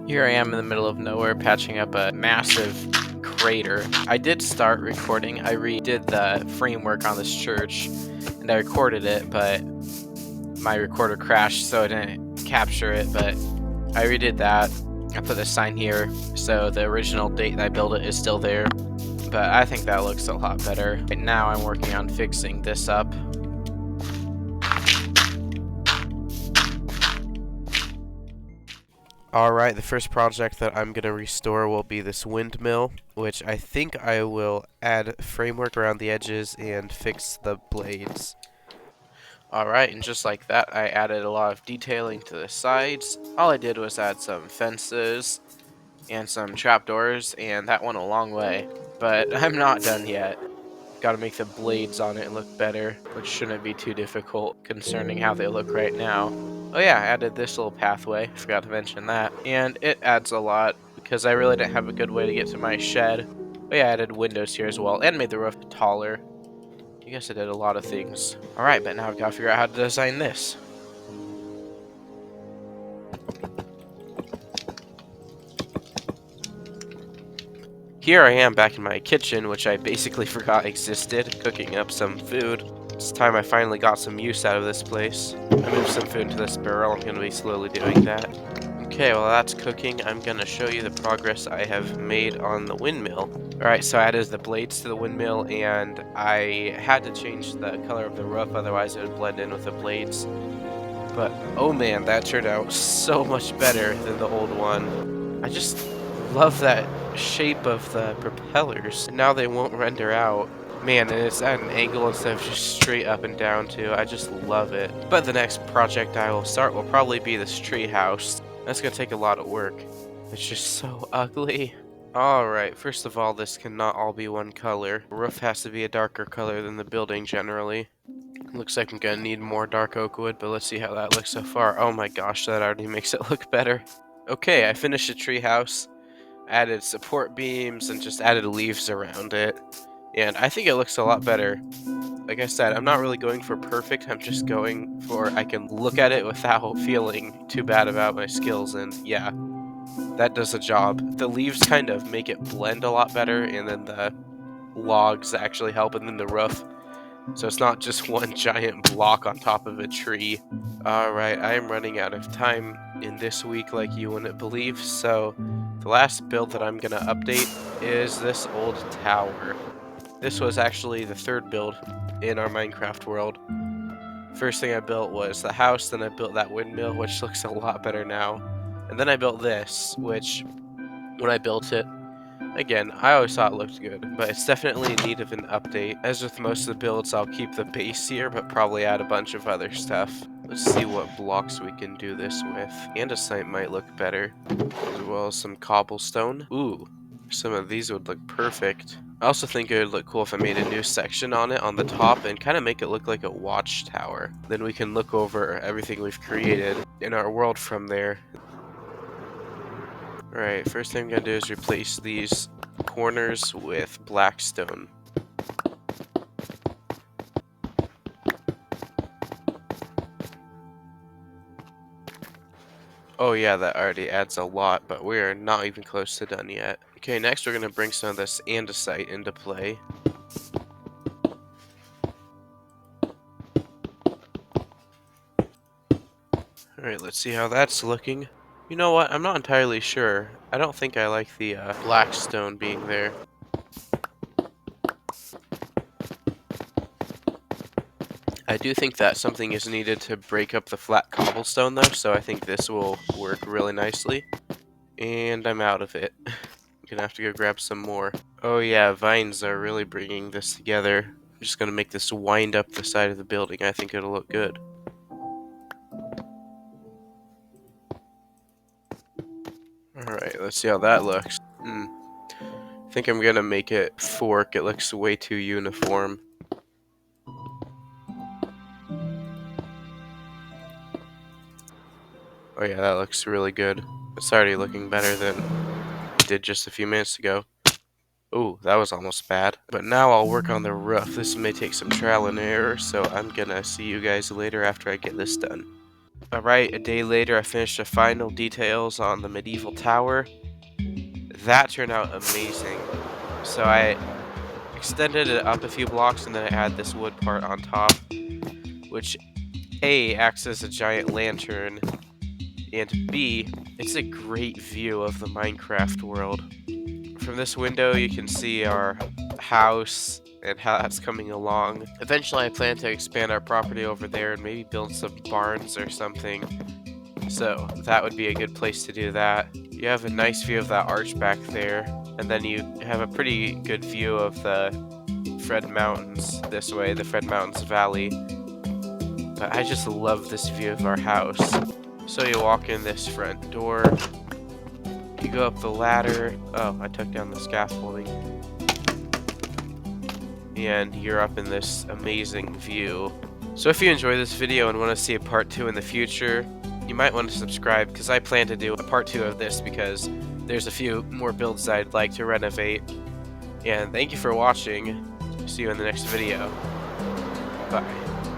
Here I am in the middle of nowhere patching up a massive crater. I did start recording. I redid the framework on this church and I recorded it, but my recorder crashed so I didn't capture it, but I redid that. I put the sign here so the original date that I built it is still there, but I think that looks a lot better. Right now I'm working on fixing this up. Alright, the first project that I'm going to restore will be this windmill, which I think I will add framework around the edges and fix the blades. Alright, and just like that, I added a lot of detailing to the sides. All I did was add some fences and some trapdoors, and that went a long way. But I'm not done yet. Gotta make the blades on it look better, which shouldn't be too difficult concerning how they look right now. Oh yeah, I added this little pathway, forgot to mention that. And it adds a lot, because I really didn't have a good way to get to my shed. But yeah, I added windows here as well, and made the roof taller. I guess I did a lot of things. Alright, but now I've gotta figure out how to design this. Here I am back in my kitchen, which I basically forgot existed, cooking up some food. It's time I finally got some use out of this place. I moved some food into this barrel. I'm going to be slowly doing that. Okay, while that's cooking, I'm going to show you the progress I have made on the windmill. Alright, so I added the blades to the windmill, and I had to change the color of the roof, otherwise it would blend in with the blades. But, oh man, that turned out so much better than the old one. I just love that shape of the propellers. Now they won't render out. Man, and it's at an angle instead of just straight up and down too. I just love it. But the next project I will start will probably be this tree house. That's gonna take a lot of work. It's just so ugly. Alright, first of all, this cannot all be one color. The roof has to be a darker color than the building generally. Looks like I'm gonna need more dark oak wood, but let's see how that looks so far. Oh my gosh, that already makes it look better. Okay, I finished the tree house. Added support beams and just added leaves around it, and I think it looks a lot better. Like I said, I'm not really going for perfect, I'm just going for I can look at it without feeling too bad about my skills, and yeah, that does the job. The leaves kind of make it blend a lot better, and then the logs actually help, and then the roof, so it's not just one giant block on top of a tree. Alright, I am running out of time in this week like you wouldn't believe, so the last build that I'm gonna update is this old tower. This was actually the third build in our Minecraft world. First thing I built was the house, then I built that windmill, which looks a lot better now. And then I built this, which, when I built it, again, I always thought it looked good, but it's definitely in need of an update. As with most of the builds, I'll keep the base here, but probably add a bunch of other stuff. Let's see what blocks we can do this with. Andesite might look better, as well as some cobblestone. Ooh, some of these would look perfect. I also think it would look cool if I made a new section on it on the top and kind of make it look like a watchtower. Then we can look over everything we've created in our world from there. Alright, first thing I'm going to do is replace these corners with blackstone. Oh yeah, that already adds a lot, but we are not even close to done yet. Okay, next we're going to bring some of this andesite into play. Alright, let's see how that's looking. You know what, I'm not entirely sure. I don't think I like the blackstone being there. I do think that something is needed to break up the flat cobblestone though, so I think this will work really nicely. And I'm out of it. I'm gonna have to go grab some more. Oh yeah, vines are really bringing this together. I'm just gonna make this wind up the side of the building. I think it'll look good. Alright, let's see how that looks. I think I'm gonna make it fork. It looks way too uniform. Oh yeah, that looks really good. It's already looking better than it did just a few minutes ago. Ooh, that was almost bad. But now I'll work on the roof. This may take some trial and error, so I'm gonna see you guys later after I get this done. Alright, a day later I finished the final details on the medieval tower. That turned out amazing. So I extended it up a few blocks and then I added this wood part on top, which A, acts as a giant lantern, and B, it's a great view of the Minecraft world. From this window you can see our house and how that's coming along. Eventually I plan to expand our property over there and maybe build some barns or something. So that would be a good place to do that. You have a nice view of that arch back there, and then you have a pretty good view of the Fred Mountains this way, the Fred Mountains Valley. But I just love this view of our house. So you walk in this front door, you go up the ladder. Oh, I took down the scaffolding. And you're up in this amazing view. So if you enjoy this video and want to see a part 2 in the future, you might want to subscribe, because I plan to do a part 2 of this because there's a few more builds I'd like to renovate. And thank you for watching. See you in the next video. Bye.